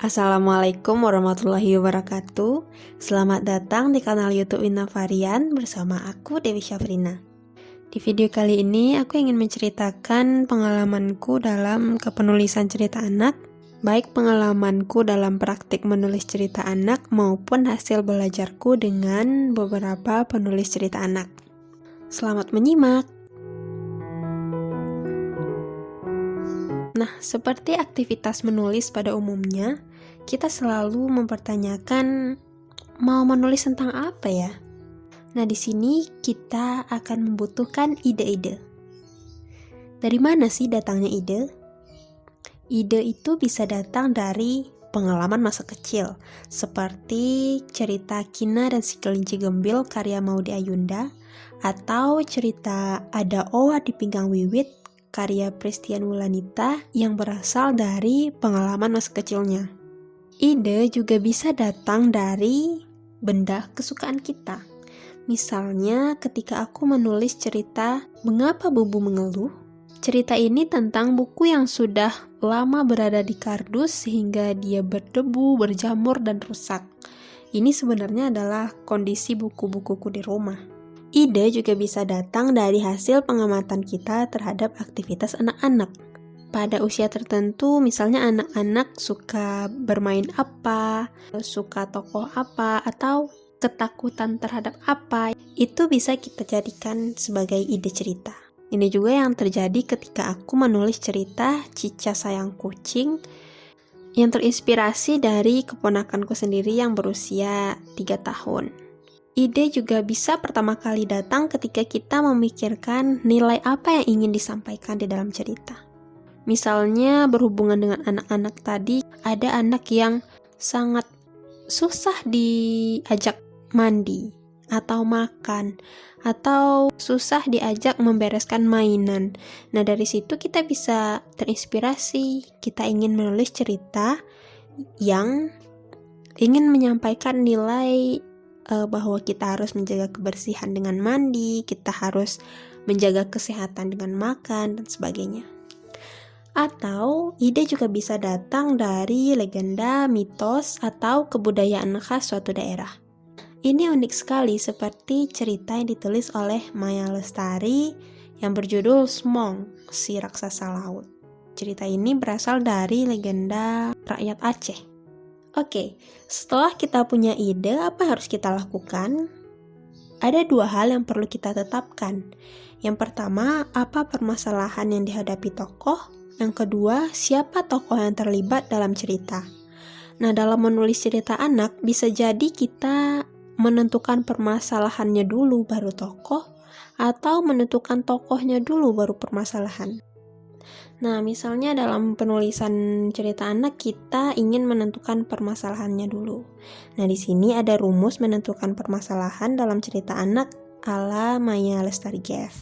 Assalamualaikum warahmatullahi wabarakatuh. Selamat datang di kanal YouTube Inna Varian bersama aku Dewi Syafrina. Di video kali ini aku ingin menceritakan pengalamanku dalam kepenulisan cerita anak, baik pengalamanku dalam praktik menulis cerita anak maupun hasil belajarku dengan beberapa penulis cerita anak. Selamat menyimak. Nah, seperti aktivitas menulis pada umumnya, kita selalu mempertanyakan mau menulis tentang apa ya? Nah, di sini kita akan membutuhkan ide-ide. Dari mana sih datangnya ide? Ide itu bisa datang dari pengalaman masa kecil, seperti cerita Kina dan si Kelinci Gembil karya Maudy Ayunda, atau cerita Ada Owa di Pinggang Wiwit karya Pristian Wulanita yang berasal dari pengalaman masa kecilnya. Ide juga bisa datang dari benda kesukaan kita. Misalnya ketika aku menulis cerita Mengapa Bubu Mengeluh, cerita ini tentang buku yang sudah lama berada di kardus sehingga dia berdebu, berjamur, dan rusak. Ini sebenarnya adalah kondisi buku-bukuku di rumah. Ide juga bisa datang dari hasil pengamatan kita terhadap aktivitas anak-anak. Pada usia tertentu, misalnya anak-anak suka bermain apa, suka tokoh apa, atau ketakutan terhadap apa, itu bisa kita jadikan sebagai ide cerita. Ini juga yang terjadi ketika aku menulis cerita Cica Sayang Kucing yang terinspirasi dari keponakanku sendiri yang berusia 3 tahun. Ide juga bisa pertama kali datang ketika kita memikirkan nilai apa yang ingin disampaikan di dalam cerita. Misalnya berhubungan dengan anak-anak tadi, ada anak yang sangat susah diajak mandi atau makan, atau susah diajak membereskan mainan. Nah, dari situ kita bisa terinspirasi, kita ingin menulis cerita yang ingin menyampaikan nilai bahwa kita harus menjaga kebersihan dengan mandi, kita harus menjaga kesehatan dengan makan, dan sebagainya. Atau ide juga bisa datang dari legenda, mitos, atau kebudayaan khas suatu daerah. Ini unik sekali seperti cerita yang ditulis oleh Maya Lestari yang berjudul Smong, si raksasa laut. Cerita ini berasal dari legenda rakyat Aceh. Oke, setelah kita punya ide, apa harus kita lakukan? Ada 2 hal yang perlu kita tetapkan. Yang pertama, apa permasalahan yang dihadapi tokoh? Yang kedua, siapa tokoh yang terlibat dalam cerita? Nah, dalam menulis cerita anak, bisa jadi kita menentukan permasalahannya dulu baru tokoh, atau menentukan tokohnya dulu baru permasalahan. Nah, misalnya dalam penulisan cerita anak kita ingin menentukan permasalahannya dulu. Nah, di sini ada rumus menentukan permasalahan dalam cerita anak ala Maya Lestari GF.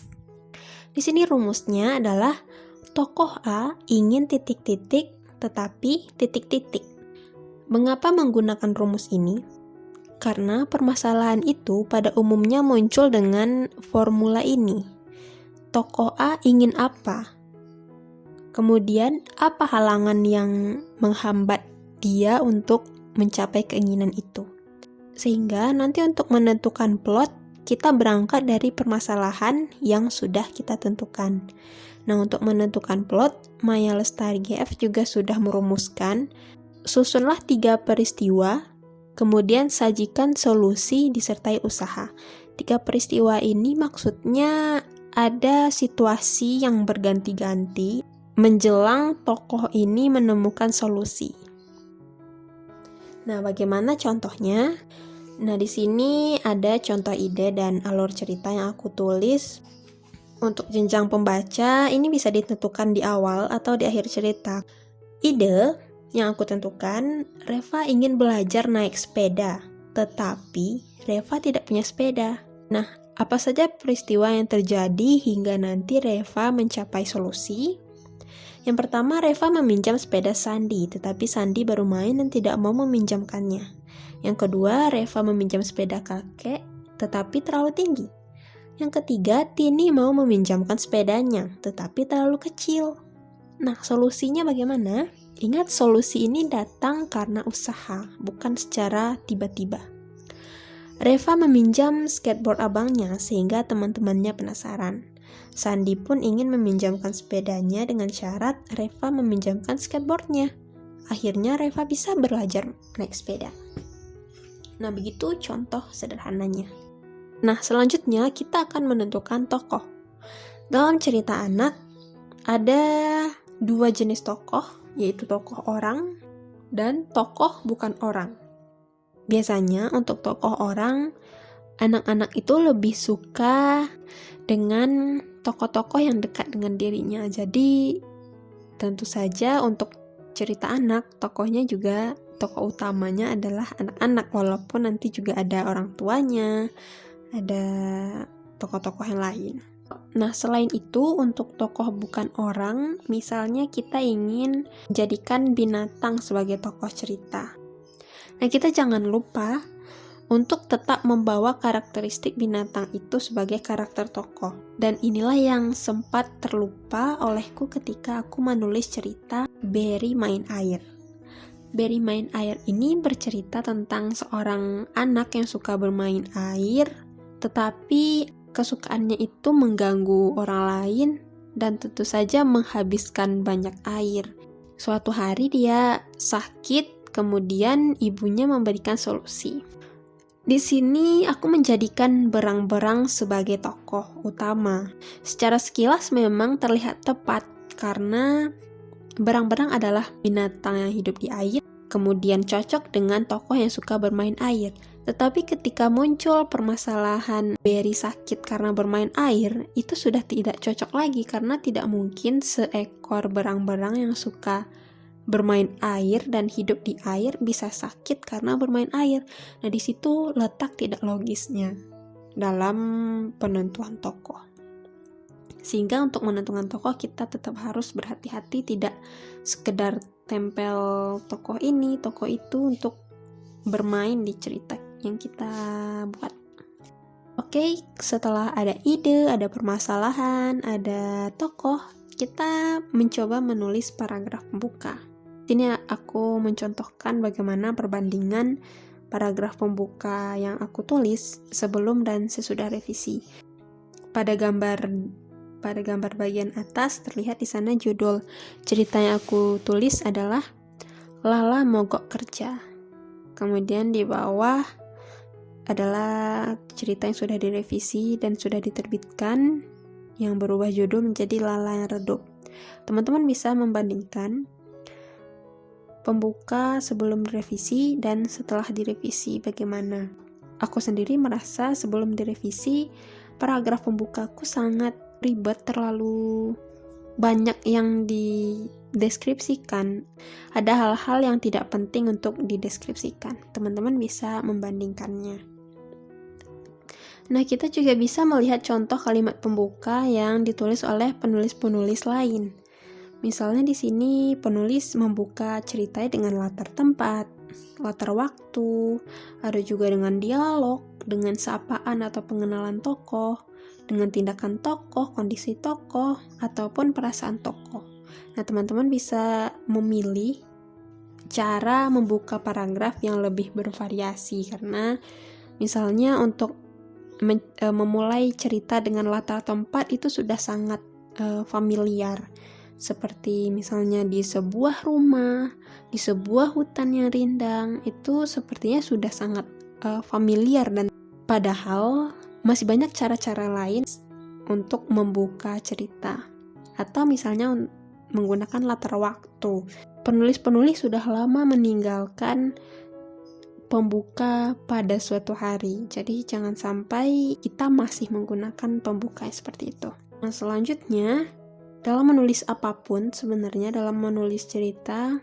Di sini rumusnya adalah tokoh A ingin titik-titik tetapi titik-titik. Mengapa menggunakan rumus ini? Karena permasalahan itu pada umumnya muncul dengan formula ini. Tokoh A ingin apa? Kemudian, apa halangan yang menghambat dia untuk mencapai keinginan itu? Sehingga nanti untuk menentukan plot, kita berangkat dari permasalahan yang sudah kita tentukan. Nah, untuk menentukan plot, Maya Lestari GF juga sudah merumuskan, susunlah 3 peristiwa, kemudian sajikan solusi disertai usaha. 3 peristiwa ini maksudnya ada situasi yang berganti-ganti, menjelang tokoh ini menemukan solusi. Nah, bagaimana contohnya? Nah, di sini ada contoh ide dan alur cerita yang aku tulis. Untuk jenjang pembaca, ini bisa ditentukan di awal atau di akhir cerita. Ide yang aku tentukan, Reva ingin belajar naik sepeda, tetapi Reva tidak punya sepeda. Nah, apa saja peristiwa yang terjadi hingga nanti Reva mencapai solusi? Yang pertama, Reva meminjam sepeda Sandi, tetapi Sandi baru main dan tidak mau meminjamkannya. Yang kedua, Reva meminjam sepeda kakek, tetapi terlalu tinggi. Yang ketiga, Tini mau meminjamkan sepedanya, tetapi terlalu kecil. Nah, solusinya bagaimana? Ingat, solusi ini datang karena usaha, bukan secara tiba-tiba. Reva meminjam skateboard abangnya sehingga teman-temannya penasaran. Sandi pun ingin meminjamkan sepedanya dengan syarat Reva meminjamkan skateboardnya. Akhirnya Reva bisa belajar naik sepeda. Nah, begitu contoh sederhananya. Nah, selanjutnya kita akan menentukan tokoh. Dalam cerita anak, ada 2 jenis tokoh, yaitu tokoh orang dan tokoh bukan orang. Biasanya untuk tokoh orang, anak-anak itu lebih suka dengan tokoh-tokoh yang dekat dengan dirinya. Jadi, tentu saja untuk cerita anak, tokohnya juga, tokoh utamanya adalah anak-anak, walaupun nanti juga ada orang tuanya, ada tokoh-tokoh yang lain. Nah, selain itu, untuk tokoh bukan orang, misalnya kita ingin jadikan binatang sebagai tokoh cerita. Nah, kita jangan lupa untuk tetap membawa karakteristik binatang itu sebagai karakter tokoh. Dan inilah yang sempat terlupa olehku ketika aku menulis cerita Berry Main Air. Berry Main Air ini bercerita tentang seorang anak yang suka bermain air, tetapi kesukaannya itu mengganggu orang lain dan tentu saja menghabiskan banyak air. Suatu hari dia sakit, kemudian ibunya memberikan solusi. Di sini aku menjadikan berang-berang sebagai tokoh utama. Secara sekilas memang terlihat tepat karena berang-berang adalah binatang yang hidup di air, kemudian cocok dengan tokoh yang suka bermain air. Tetapi ketika muncul permasalahan Berry sakit karena bermain air, itu sudah tidak cocok lagi karena tidak mungkin seekor berang-berang yang suka bermain air dan hidup di air bisa sakit karena bermain air. Nah, di situ letak tidak logisnya dalam penentuan tokoh. Sehingga untuk menentukan tokoh kita tetap harus berhati-hati, tidak sekedar tempel tokoh ini, tokoh itu untuk bermain di cerita yang kita buat. Oke, setelah ada ide, ada permasalahan, ada tokoh, kita mencoba menulis paragraf pembuka. Sini aku mencontohkan bagaimana perbandingan paragraf pembuka yang aku tulis sebelum dan sesudah revisi. Pada gambar bagian atas terlihat di sana judul cerita yang aku tulis adalah Lala Mogok Kerja. Kemudian di bawah adalah cerita yang sudah direvisi dan sudah diterbitkan yang berubah judul menjadi Lala yang Redup. Teman-teman bisa membandingkan pembuka sebelum direvisi dan setelah direvisi bagaimana. Aku sendiri merasa sebelum direvisi paragraf pembukaku sangat ribet, terlalu banyak yang dideskripsikan. Ada hal-hal yang tidak penting untuk dideskripsikan. Teman-teman bisa membandingkannya. Nah, kita juga bisa melihat contoh kalimat pembuka yang ditulis oleh penulis-penulis lain. Misalnya di sini penulis membuka ceritanya dengan latar tempat, latar waktu, ada juga dengan dialog, dengan sapaan atau pengenalan tokoh, dengan tindakan tokoh, kondisi tokoh, ataupun perasaan tokoh. Nah, teman-teman bisa memilih cara membuka paragraf yang lebih bervariasi karena misalnya untuk memulai cerita dengan latar tempat itu sudah sangat familiar. Seperti misalnya di sebuah rumah, di sebuah hutan yang rindang, itu sepertinya sudah sangat familiar dan padahal masih banyak cara-cara lain untuk membuka cerita. Atau misalnya menggunakan latar waktu. Penulis-penulis sudah lama meninggalkan pembuka pada suatu hari. Jadi jangan sampai kita masih menggunakan pembuka seperti itu. Nah, selanjutnya dalam menulis apapun, sebenarnya dalam menulis cerita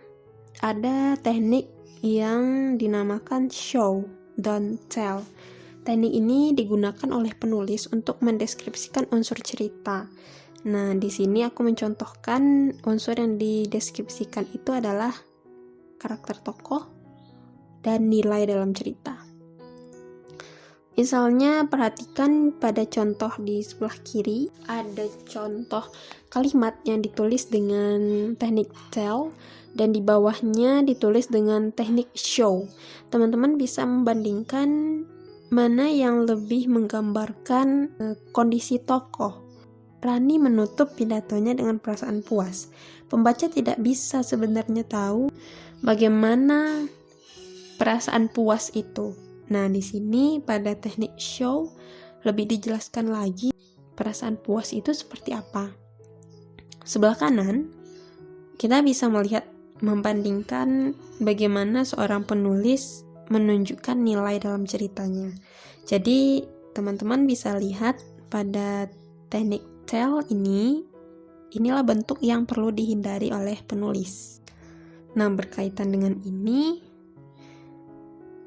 ada teknik yang dinamakan show, don't tell. Teknik ini digunakan oleh penulis untuk mendeskripsikan unsur cerita. Nah, di sini aku mencontohkan unsur yang dideskripsikan itu adalah karakter tokoh dan nilai dalam cerita. Misalnya perhatikan pada contoh di sebelah kiri, ada contoh kalimat yang ditulis dengan teknik tell dan di bawahnya ditulis dengan teknik show. Teman-teman bisa membandingkan mana yang lebih menggambarkan kondisi tokoh. Rani menutup pidatonya dengan perasaan puas. Pembaca tidak bisa sebenarnya tahu bagaimana perasaan puas itu. Nah, di sini pada teknik show lebih dijelaskan lagi perasaan puas itu seperti apa. Sebelah kanan, kita bisa membandingkan bagaimana seorang penulis menunjukkan nilai dalam ceritanya. Jadi, teman-teman bisa lihat pada teknik tell inilah bentuk yang perlu dihindari oleh penulis. Nah, berkaitan dengan ini,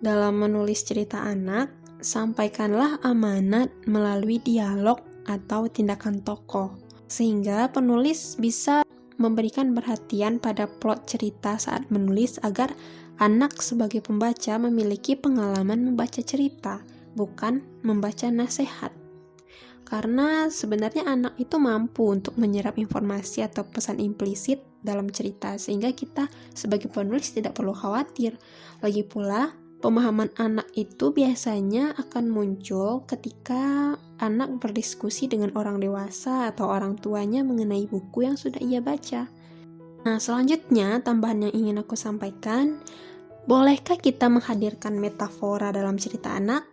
dalam menulis cerita anak, sampaikanlah amanat melalui dialog atau tindakan tokoh, sehingga penulis bisa memberikan perhatian pada plot cerita saat menulis agar anak sebagai pembaca memiliki pengalaman membaca cerita, bukan membaca nasihat. Karena sebenarnya anak itu mampu untuk menyerap informasi atau pesan implisit dalam cerita, sehingga kita sebagai penulis tidak perlu khawatir. Lagi pula, pemahaman anak itu biasanya akan muncul ketika anak berdiskusi dengan orang dewasa atau orang tuanya mengenai buku yang sudah ia baca. Nah, selanjutnya tambahan yang ingin aku sampaikan, bolehkah kita menghadirkan metafora dalam cerita anak?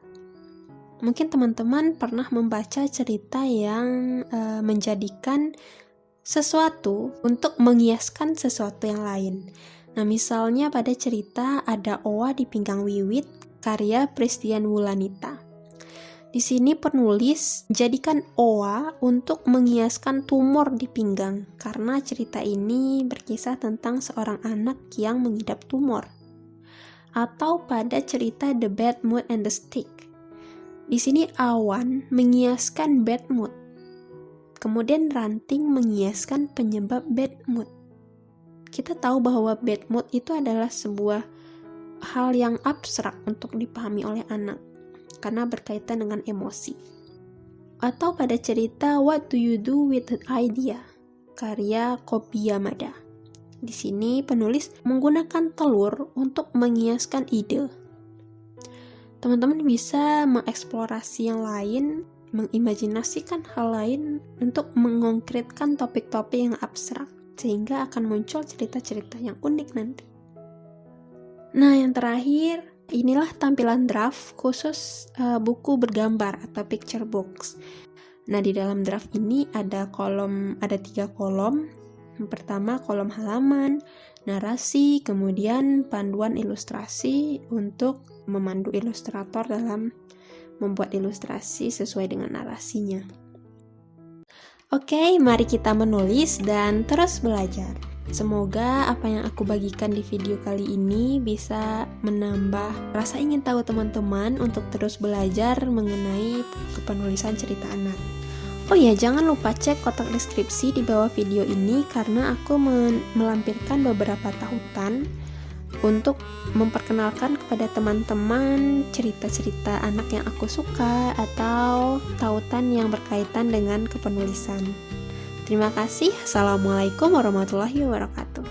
Mungkin teman-teman pernah membaca cerita yang menjadikan sesuatu untuk mengiaskan sesuatu yang lain. Nah, misalnya pada cerita ada Owa di Pinggang Wiwit, karya Pristian Wulanita. Di sini penulis jadikan Owa untuk mengiaskan tumor di pinggang, karena cerita ini berkisah tentang seorang anak yang mengidap tumor. Atau pada cerita The Bad Mood and the Stick. Di sini awan mengiaskan bad mood. Kemudian ranting mengiaskan penyebab bad mood. Kita tahu bahwa bad mood itu adalah sebuah hal yang abstrak untuk dipahami oleh anak karena berkaitan dengan emosi. Atau pada cerita What Do You Do With That Idea, karya Kobi Yamada. Di sini penulis menggunakan telur untuk mengiaskan ide. Teman-teman bisa mengeksplorasi yang lain, mengimajinasikan hal lain untuk mengkonkretkan topik-topik yang abstrak, sehingga akan muncul cerita-cerita yang unik nanti. Nah, yang terakhir, inilah tampilan draft khusus buku bergambar atau picture books. Nah, di dalam draft ini ada 3 kolom. Yang pertama kolom halaman, narasi, kemudian panduan ilustrasi untuk memandu ilustrator dalam membuat ilustrasi sesuai dengan narasinya. Oke, mari kita menulis dan terus belajar. Semoga apa yang aku bagikan di video kali ini bisa menambah rasa ingin tahu teman-teman untuk terus belajar mengenai kepenulisan cerita anak. Oh ya, jangan lupa cek kotak deskripsi di bawah video ini karena aku melampirkan beberapa tautan untuk memperkenalkan kepada teman-teman cerita-cerita anak yang aku suka atau tautan yang berkaitan dengan kepenulisan. Terima kasih. Assalamualaikum warahmatullahi wabarakatuh.